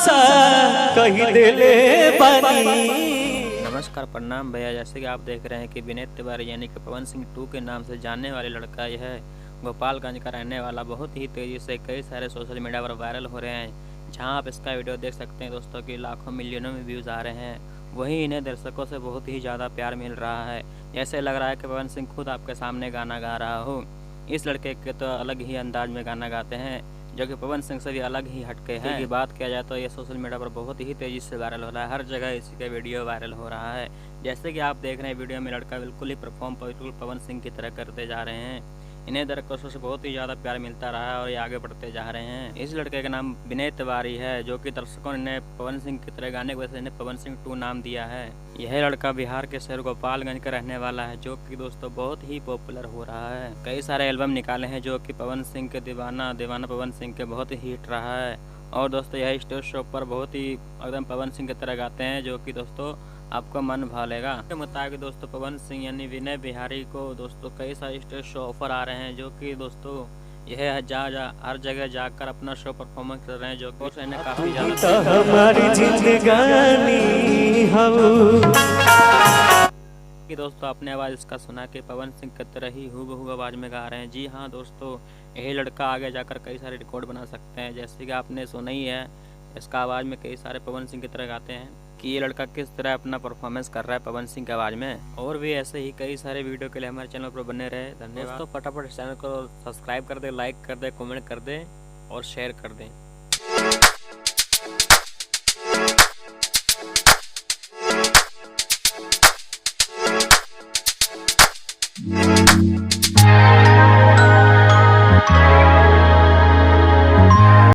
सा कही देले बानी। नमस्कार, प्रणाम भैया। जैसे कि आप देख रहे हैं कि विनय तिवारी यानी कि पवन सिंह 2 के नाम से जानने वाले लड़का यह गोपालगंज का रहने वाला बहुत ही तेज़ी से कई सारे सोशल मीडिया पर वायरल हो रहे हैं। जहां आप इसका वीडियो देख सकते हैं दोस्तों कि लाखों मिलियनों में व्यूज़ आ रहे हैं। वहीं इन्हें दर्शकों से बहुत ही ज़्यादा प्यार मिल रहा है। ऐसे लग रहा है कि पवन सिंह खुद आपके सामने गाना गा रहा हो। इस लड़के के तो अलग ही अंदाज में गाना गाते हैं जो कि पवन सिंह से भी अलग ही हटके हैं। की बात किया जाए तो ये सोशल मीडिया पर बहुत ही तेज़ी से वायरल हो रहा है। हर जगह इसी का वीडियो वायरल हो रहा है। जैसे कि आप देख रहे हैं वीडियो में लड़का बिल्कुल ही परफॉर्म बिल्कुल पवन सिंह की तरह करते जा रहे हैं। इन्हें दर्शकों से बहुत ही ज़्यादा प्यार मिलता रहा है और ये आगे बढ़ते जा रहे हैं। इस लड़के का नाम विनय तिवारी है जो कि दर्शकों ने इन्हें पवन सिंह की तरह गाने की वजह से इन्हें पवन सिंह 2 नाम दिया है। यह लड़का बिहार के शहर गोपालगंज का रहने वाला है जो कि दोस्तों बहुत ही पॉपुलर हो रहा है। कई सारे एल्बम निकाले हैं जो कि पवन सिंह के दीवाना पवन सिंह के बहुत ही हिट रहा है। और दोस्तों यह स्टेज शो पर बहुत ही एकदम पवन सिंह की तरह गाते हैं जो कि दोस्तों आपको मन भा लेगा। के मुताबिक दोस्तों पवन सिंह यानी विनय बिहारी को दोस्तों कई सारे स्टेज शो ऑफर आ रहे हैं जो कि दोस्तों यह हर जगह जाकर अपना शो परफॉर्मेंस कर रहे हैं जो कि इन्हें काफी ज्यादा हमारी जिंदगानी कि दोस्तों आपने आवाज़ इसका सुना कि पवन सिंह की तरह ही हूबहू आवाज़ में गा रहे हैं। जी हाँ दोस्तों, यही लड़का आगे जाकर कई सारे रिकॉर्ड बना सकते हैं। जैसे कि आपने सुना ही है, इसका आवाज़ में कई सारे पवन सिंह की तरह गाते हैं कि ये लड़का किस तरह अपना परफॉर्मेंस कर रहा है पवन सिंह की आवाज़ में। और भी ऐसे ही कई सारे वीडियो के लिए हमारे चैनल पर बने रहे। धन्यवाद दोस्तों। फटाफट इस चैनल को सब्सक्राइब कर दे, लाइक कर दे, कमेंट कर दे और शेयर कर दें।